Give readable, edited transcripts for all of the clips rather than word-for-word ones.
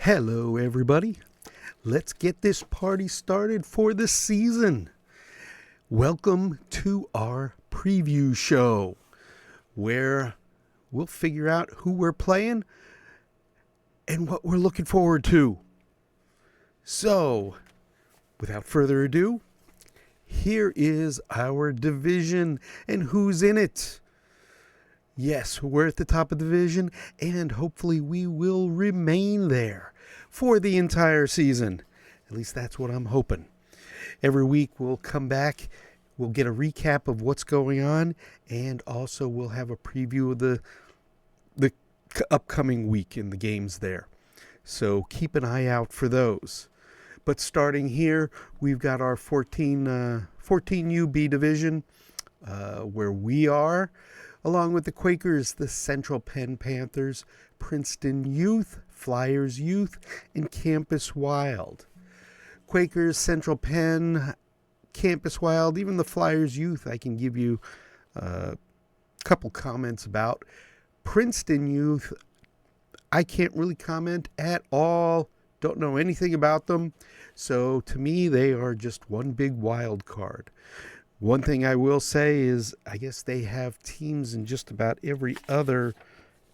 Hello, everybody. Let's get this party started for the season. Welcome to our preview show, where we'll figure out who we're playing and what we're looking forward to. So, without further ado, here is our division and who's in it. Yes, we're at the top of the division, and hopefully we will remain there for the entire season. At least that's what I'm hoping. Every week we'll come back, we'll get a recap of what's going on, and also we'll have a preview of the upcoming week in the games there. So keep an eye out for those. But starting here, we've got our 14 UB division, where we are, along with the Quakers, the Central Penn Panthers, Princeton Youth, Flyers Youth, and Campus Wild. Quakers, Central Penn, Campus Wild, even the Flyers Youth, I can give you a couple comments about. Princeton Youth, I can't really comment at all. Don't know anything about them. So to me, they are just one big wild card. One thing I will say is I guess they have teams in just about every other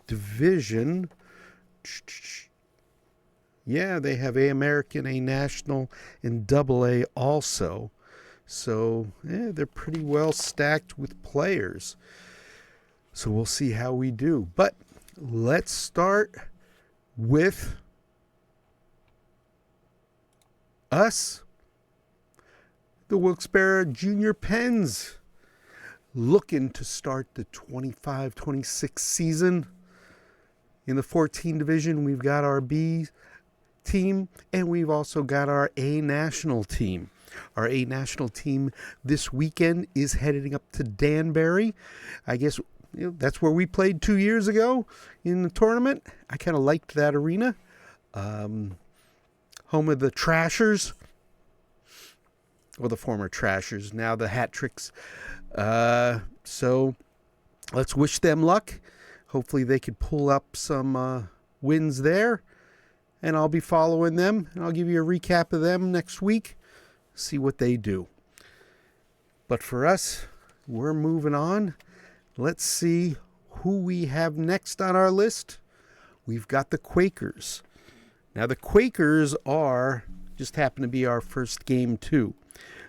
division. Yeah, they have A American, A National, and Double A also. So they're pretty well stacked with players. So we'll see how we do. But let's start with us. The Wilkes-Barre Junior Pens, looking to start the 25-26 season. In the 14 division, we've got our B team, and we've also got our A National team. Our A National team this weekend is heading up to Danbury. I guess that's where we played 2 years ago in the tournament. I kind of liked that arena. Home of the Trashers. Well, the former Trashers, now the Hat Tricks. So let's wish them luck. Hopefully they could pull up some wins there. And I'll be following them. And I'll give you a recap of them next week. See what they do. But for us, we're moving on. Let's see who we have next on our list. We've got the Quakers. Now the Quakers just happen to be our first game too.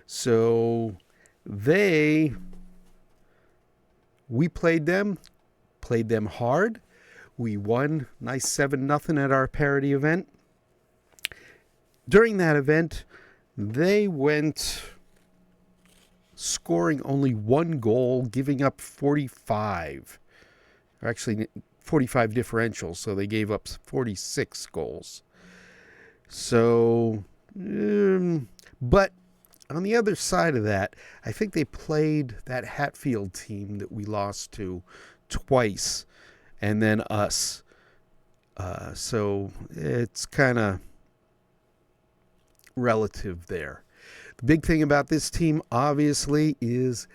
So we played them hard. We won nice 7-0 at our parity event. During that event, they went scoring only one goal, giving up 45. Or actually 45 differentials, so they gave up 46 goals. So, but on the other side of that, I think they played that Hatfield team that we lost to twice, and then us. So it's kind of relative there. The big thing about this team, obviously, is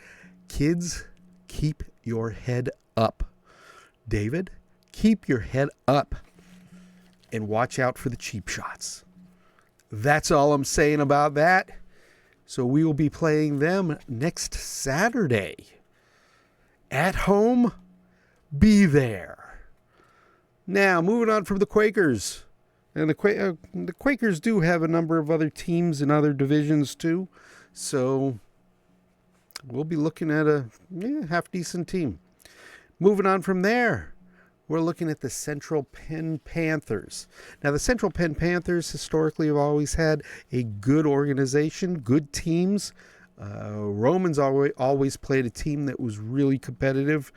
kids, keep your head up. David, keep your head up and watch out for the cheap shots. That's all I'm saying about that. So we will be playing them next Saturday. At home, be there. Now, moving on from the Quakers. And the Quakers do have a number of other teams in other divisions too. So we'll be looking at a half-decent team. Moving on from there, we're looking at the Central Penn Panthers. Now, the Central Penn Panthers historically have always had a good organization, good teams. Romans always played a team that was really competitive.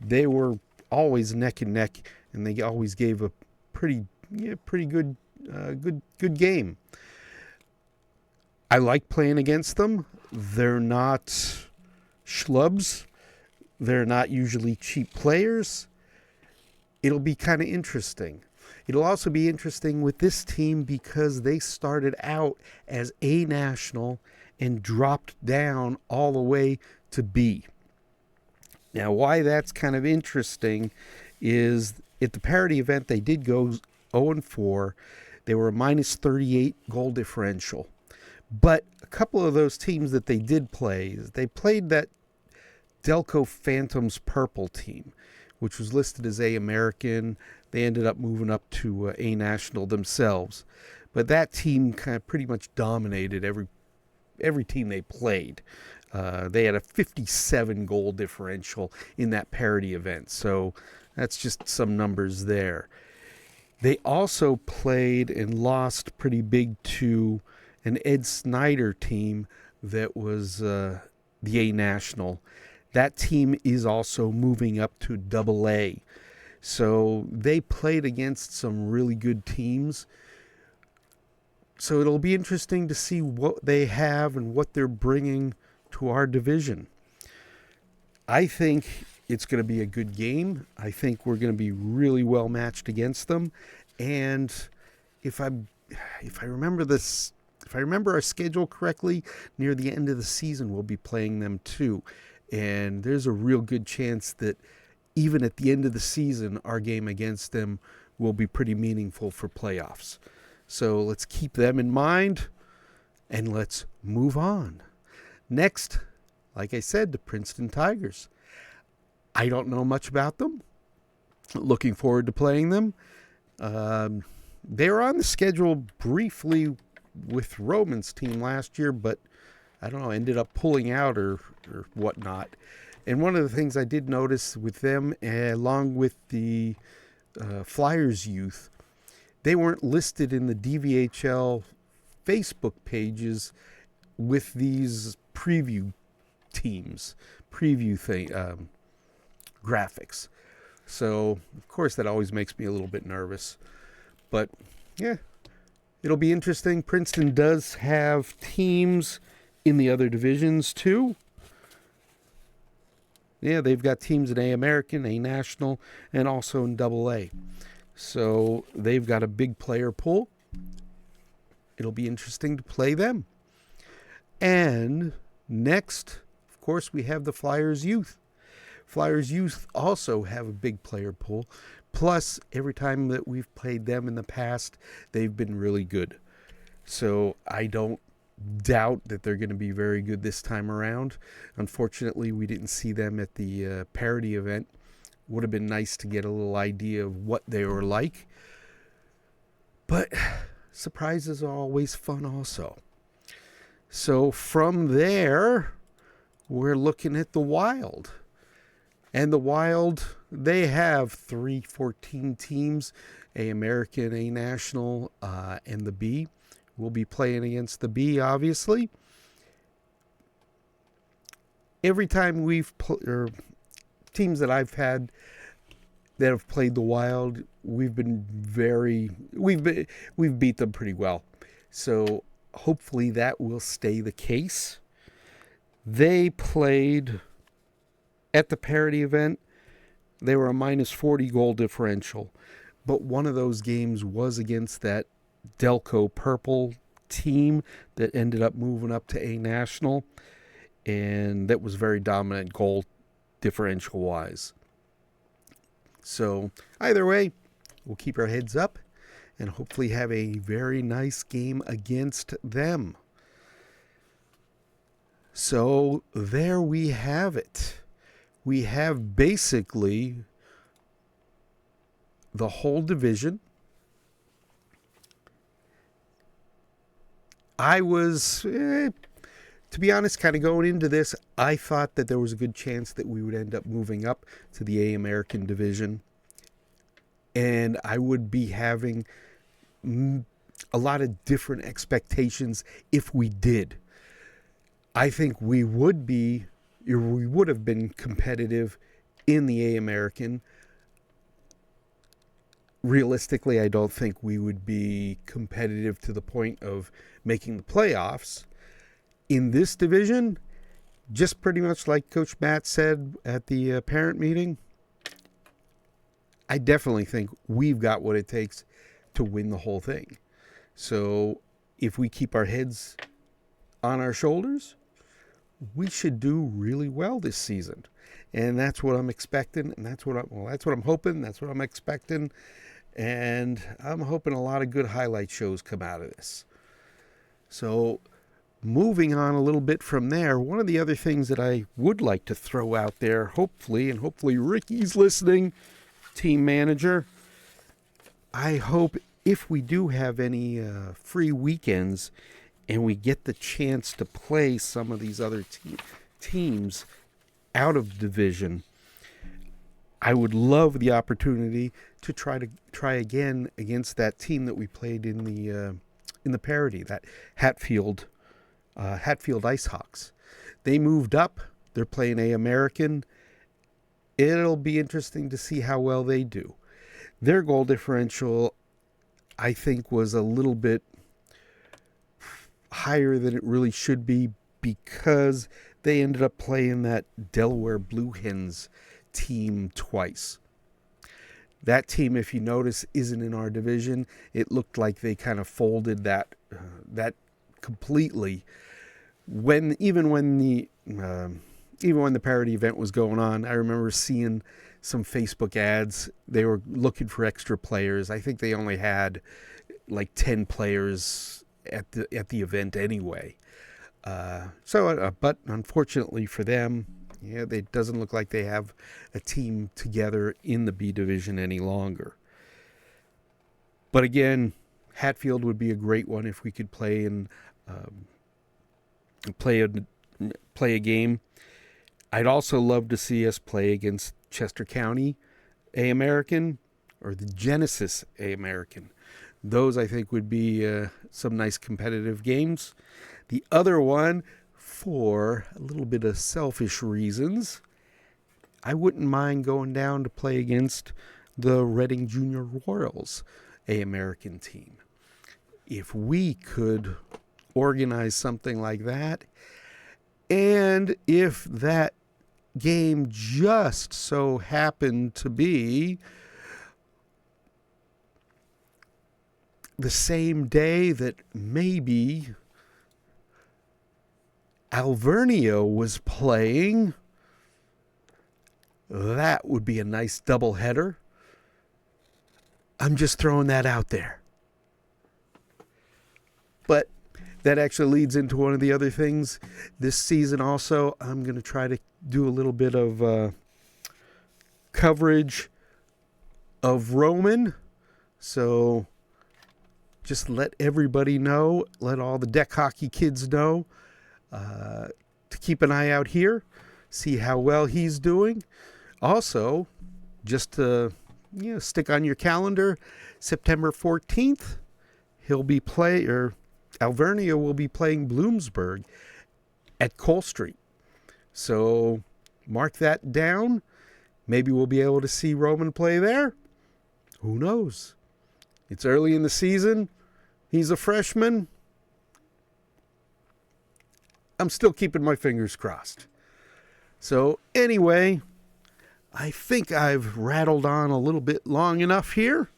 They were always neck and neck, and they always gave a pretty good game. I like playing against them. They're not schlubs. They're not usually cheap players. It'll be kind of interesting. It'll also be interesting with this team because they started out as A National and dropped down all the way to B. Now, why that's kind of interesting is at the parity event, they did go 0-4. They were a minus 38 goal differential. But a couple of those teams that they did play, they played that Delco Phantoms Purple team, which was listed as A American. They ended up moving up to A National themselves. But that team kind of pretty much dominated every team they played. They had a 57 goal differential in that parity event. So that's just some numbers there. They also played and lost pretty big to an Ed Snyder team that was the A National. That team is also moving up to Double A. So they played against some really good teams. So it'll be interesting to see what they have and what they're bringing to our division. I think it's going to be a good game. I think we're going to be really well matched against them. And if I remember our schedule correctly, near the end of the season we'll be playing them too. And there's a real good chance that even at the end of the season, our game against them will be pretty meaningful for playoffs. So let's keep them in mind, and let's move on. Next, like I said, the Princeton Tigers. I don't know much about them. Looking forward to playing them. They were on the schedule briefly with Roman's team last year, but I don't know, ended up pulling out or whatnot. And one of the things I did notice with them, along with the Flyers youth, they weren't listed in the DVHL Facebook pages with these preview teams, graphics. So, of course, that always makes me a little bit nervous. But, yeah, it'll be interesting. Princeton does have teams in the other divisions, too. Yeah, they've got teams in A American, A National, and also in Double A. So they've got a big player pool. It'll be interesting to play them. And next, of course, we have the Flyers Youth. Flyers Youth also have a big player pool. Plus, every time that we've played them in the past, they've been really good. So I don't doubt that they're going to be very good this time around. Unfortunately, we didn't see them at the parity event. Would have been nice to get a little idea of what they were like. But surprises are always fun also. So from there, we're looking at the Wild. And the Wild, they have 14 teams, A American, A National, and the B. We'll be playing against the B, obviously. Every time teams that I've had that have played the Wild, we've beat them pretty well. So hopefully that will stay the case. They played at the parity event. They were a minus 40 goal differential, but one of those games was against that Delco Purple team that ended up moving up to A National, and that was very dominant goal differential wise. So either way, we'll keep our heads up and hopefully have a very nice game against them. So there we have it. We have basically the whole division. I was, to be honest, kind of going into this, I thought that there was a good chance that we would end up moving up to the A American division. And I would be having a lot of different expectations if we did. I think we would have been competitive in the A American. Realistically, I don't think we would be competitive to the point of making the playoffs. In this division, just pretty much like Coach Matt said at the parent meeting, I definitely think we've got what it takes to win the whole thing. So if we keep our heads on our shoulders, we should do really well this season. And that's what I'm expecting, and that's what I'm hoping, that's what I'm expecting. And I'm hoping a lot of good highlight shows come out of this. So moving on a little bit from there, one of the other things that I would like to throw out there, hopefully Ricky's listening, team manager, I hope if we do have any free weekends and we get the chance to play some of these other teams out of division, I would love the opportunity to try again against that team that we played in the parity, that Hatfield Ice Hawks. They moved up. They're playing American. It'll be interesting to see how well they do. Their goal differential, I think, was a little bit higher than it really should be because they ended up playing that Delaware Blue Hens team twice. That team, if you notice, isn't in our division. It looked like they kind of folded that completely. Even when the parity event was going on, I remember seeing some Facebook ads. They were looking for extra players. I think they only had like 10 players at the event anyway. But unfortunately for them, it doesn't look like they have a team together in the B division any longer. But again, Hatfield would be a great one if we could play a game. I'd also love to see us play against Chester County A-American or the Genesis A-American. Those, I think, would be some nice competitive games. The other one, for a little bit of selfish reasons, I wouldn't mind going down to play against the Reading Junior Royals A-American team. If we could organize something like that, and if that game just so happened to be the same day that maybe Alvernia was playing, that would be a nice doubleheader. I'm just throwing that out there. But that actually leads into one of the other things. This season also, I'm going to try to do a little bit of coverage of Roman. So just let everybody know, let all the deck hockey kids know to keep an eye out here, see how well he's doing. Also, just to stick on your calendar, September 14th, Alvernia will be playing Bloomsburg at Cole Street. So mark that down. Maybe we'll be able to see Roman play there. Who knows? It's early in the season. He's a freshman. I'm still keeping my fingers crossed. So anyway, I think I've rattled on a little bit long enough here.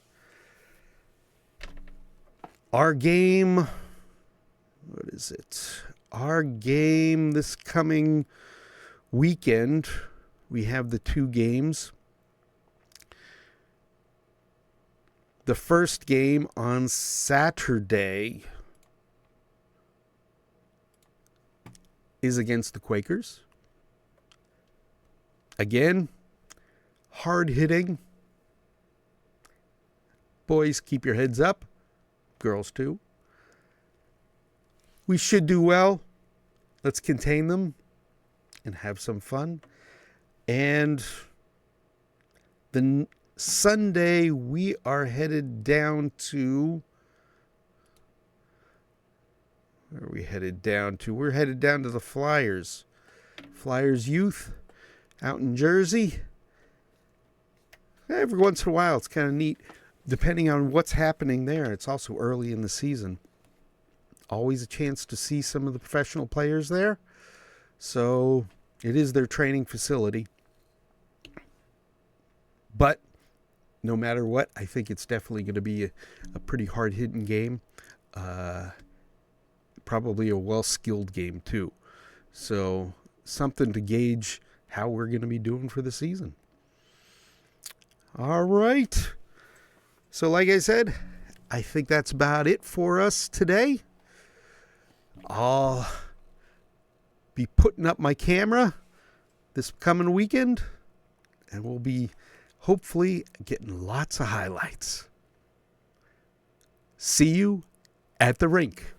Our game, what is it? Our game this coming weekend, we have the two games. The first game on Saturday is against the Quakers. Again, hard hitting. Boys, keep your heads up. Girls too. We should do well. Let's contain them and have some fun. And the Sunday, we are headed down to... Where are we headed down to? We're headed down to the Flyers. Flyers Youth out in Jersey. Every once in a while, it's kind of neat. Depending on what's happening there, it's also early in the season. Always a chance to see some of the professional players there. So it is their training facility. But no matter what, I think it's definitely going to be a pretty hard-hitting game. Probably a well-skilled game, too. So something to gauge how we're going to be doing for the season. All right. So like I said, I think that's about it for us today. I'll be putting up my camera this coming weekend, and we'll be hopefully getting lots of highlights. See you at the rink.